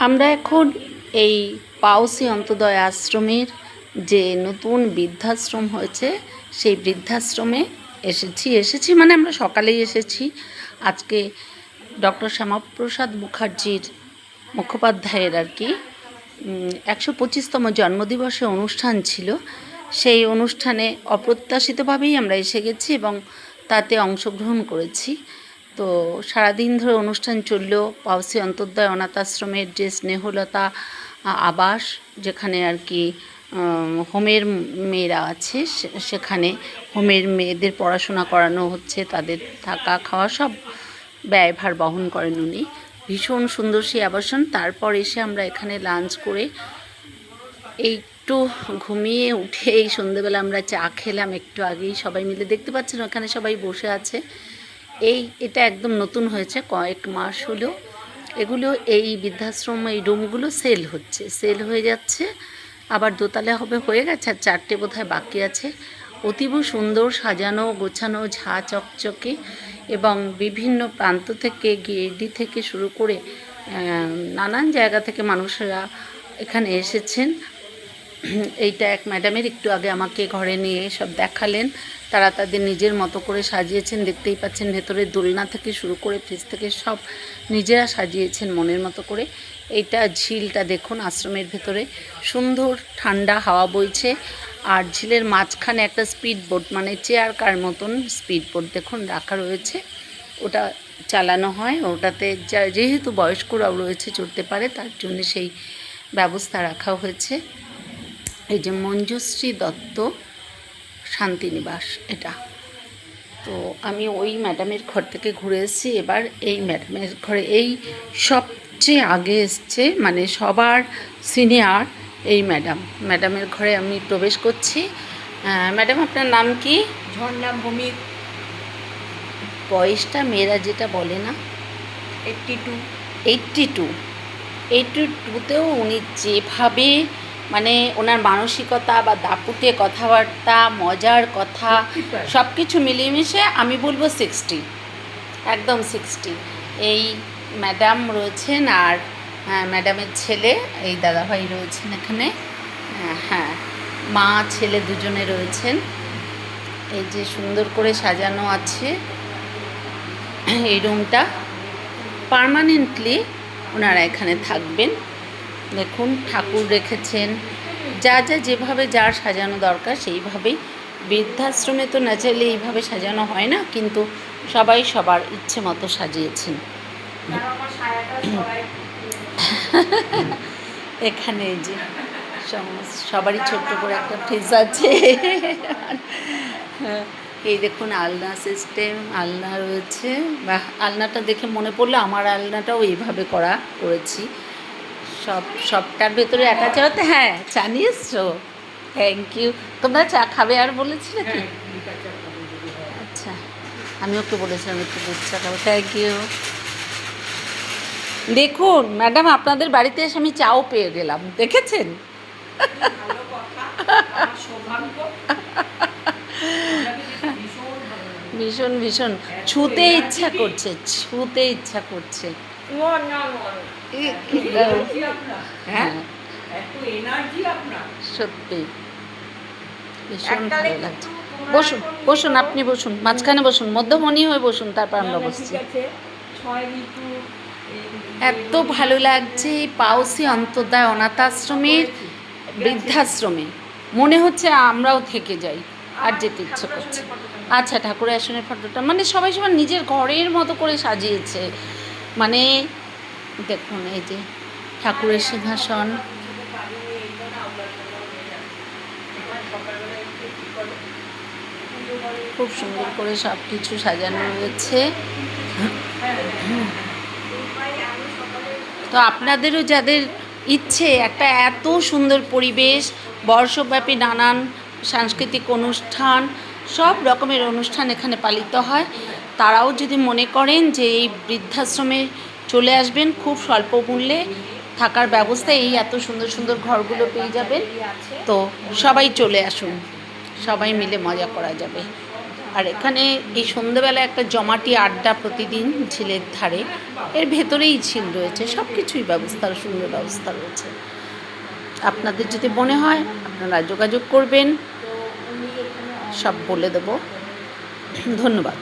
আমরা এখন এই পাউসি অন্তোদয় আশ্রমের যে নতুন বৃদ্ধাশ্রম হয়েছে সেই বৃদ্ধাশ্রমে এসেছি মানে আমরা সকালেই এসেছি। আজকে ডক্টর শ্যামাপ্রসাদ মুখার্জির মুখোপাধ্যায়ের আর কি 125তম জন্মদিবসে অনুষ্ঠান ছিল। সেই অনুষ্ঠানে অপ্রত্যাশিতভাবেই আমরা এসে গেছি এবং তাতে অংশগ্রহণ করেছি। তো সারাদিন ধরে অনুষ্ঠান চললো। পাউসি অন্তোদয় অনাথ আশ্রমের যে স্নেহলতা আবাস, যেখানে আর কি হোমের মেয়েরা আছে, সেখানে হোমের মেয়েদের পড়াশোনা করানো হচ্ছে, তাদের থাকা খাওয়া সব ব্যয়ভার বহন করেন উনি। ভীষণ সুন্দর সেই আবাসন। তারপর এসে আমরা এখানে লাঞ্চ করে একটু ঘুমিয়ে উঠে এই সন্ধ্যেবেলা আমরা চা খেলাম একটু আগেই সবাই মিলে। দেখতে পাচ্ছেন ওখানে সবাই বসে আছে। এটা একদম নতুন হয়েছে, কয়েক মাস হলো। এগুলো এই বৃদ্ধাশ্রম এই রুমগুলো সেল হয়ে যাচ্ছে। আবার দোতলা হবে, হয়ে গেছে, আর 4টে বোধহয় বাকি আছে। অতীব সুন্দর সাজানো গোছানো, ঝা চকচকে, এবং বিভিন্ন প্রান্ত থেকে গিরিডি থেকে শুরু করে নানান জায়গা থেকে মানুষেরা এখানে এসেছেন। এইটা এক ম্যাডামের একটু আগে আমাকে ঘরে নিয়ে সব দেখালেন। তারা তাদের নিজের মতো করে সাজিয়েছেন। দেখতেই পাচ্ছেন ভেতরে দোলনা থেকে শুরু করে ফ্রিজ থেকে সব নিজেরা সাজিয়েছেন মনের মতো করে। এইটা ঝিলটা দেখুন আশ্রমের ভেতরে, সুন্দর ঠান্ডা হাওয়া বইছে। আর ঝিলের মাঝখানে একটা স্পিড বোট, মানে চেয়ার কার মতন স্পিড বোট দেখুন রাখা রয়েছে। ওটা চালানো হয়, ওটাতে যেহেতু বয়স্করাও রয়েছে চড়তে পারে, তার জন্য সেই ব্যবস্থা রাখা হয়েছে। এই যে মঞ্জুশ্রী দত্ত শান্তিনিবাস এটা। তো আমি ওই ম্যাডামের ঘর থেকে ঘুরে এসেছি। এবার এই ম্যাডামের ঘরে এই সবচেয়ে আগে এসছে, মানে সবার সিনিয়র এই ম্যাডামের ঘরে আমি প্রবেশ করছি। ম্যাডাম আপনার নাম কি? ঝর্ণা ভূমির। বয়সটা মেয়েরা যেটা বলে না, 82। 82তেও উনি যেভাবে, মানে ওনার মানসিকতা বা দাপুটে কথাবার্তা, মজার কথা, সব কিছু মিলিয়ে মিশে আমি বলবো 60, একদম 60। এই ম্যাডাম রয়েছেন আর ম্যাডামের ছেলে, এই দাদাভাই রয়েছেন এখানে। হ্যাঁ, মা ছেলে দুজনে রয়েছেন। এই যে সুন্দর করে সাজানো আছে এই রুমটা। পার্মানেন্টলি ওনারা এখানে থাকবেন। দেখুন ঠাকুর রেখেছেন, যা যেভাবে যার সাজানো দরকার সেইভাবেই। বৃদ্ধাশ্রমে তো না চাইলে এইভাবে সাজানো হয় না, কিন্তু সবাই সবার ইচ্ছে মতো সাজিয়েছেন। এখানে যে সবারই ছোট্ট করে একটা ফ্রিজ আছে। এই দেখুন আলনা সিস্টেম, আলনা রয়েছে। বা আলনাটা দেখে মনে পড়লো আমার আলনাটাও এইভাবে করেছি। সবটার ভেতরে একা চাওয়াতে। হ্যাঁ, চা নিয়ে এসছো, থ্যাংক ইউ। তোমরা চা খাবে আর বলেছিলে কি? আচ্ছা, আমি ওকে বলেছিলাম একটু দুধ চা খাবো। Thank you. দেখুন ম্যাডাম, আপনাদের বাড়িতে এসে আমি চাও পেয়ে গেলাম, দেখেছেন? ভীষণ ভীষণ ছুতে ইচ্ছা করছে। হ্যাঁ, সত্যি ভীষণ ভালো লাগছে। বসুন আপনি বসুন, মাঝখানে বসুন, মধ্যমণি হয়ে বসুন, তারপর আমরা বসছি। এত ভালো লাগছে এই পাউসি অন্তোদয় অনাথ আশ্রমের বৃদ্ধাশ্রমে, মনে হচ্ছে আমরাও থেকে যাই, আর যেতে ইচ্ছে করছে। আচ্ছা, ঠাকুরের আসনের ফটোটা মানে সবাই নিজের ঘরের মতো করে সাজিয়েছে। মানে দেখুন এই যে ঠাকুরের সিংহাসন, খুব সুন্দর করে সব কিছু সাজানো রয়েছে। তো আপনাদেরও যাদের ইচ্ছে একটা এত সুন্দর পরিবেশ, বর্ষব্যাপী নানান সাংস্কৃতিক অনুষ্ঠান, সব রকমের অনুষ্ঠান এখানে পালিত হয়, তারাও যদি মনে করেন যে এই বৃদ্ধাশ্রমে চলে আসবেন, খুব স্বল্প মূল্যে থাকার ব্যবস্থা, এই এত সুন্দর সুন্দর ঘরগুলো পেয়ে যাবেন। তো সবাই চলে আসুন, সবাই মিলে মজা করা যাবে। আর এখানে এই সন্ধ্যেবেলা একটা জমাটি আড্ডা প্রতিদিন ঝিলের ধারে, এর ভেতরেই ঝিল রয়েছে, সব কিছুই ব্যবস্থার সুন্দর ব্যবস্থা রয়েছে। আপনাদের যদি মনে হয় আপনারা যোগাযোগ করবেন, সব বলে দেব। ধন্যবাদ।